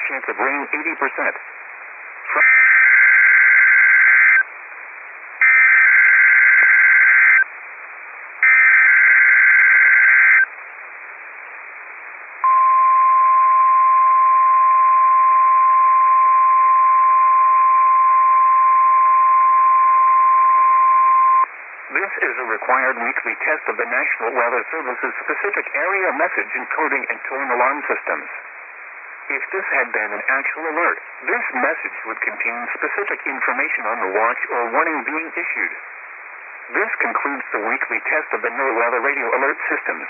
chance of rain 80%. This is a required weekly test of the National Weather Service's specific area message encoding and tone alarm systems. If this had been an actual alert, this message would contain specific information on the watch or warning being issued. This concludes the weekly test of the NOAA Weather Radio Alert Systems.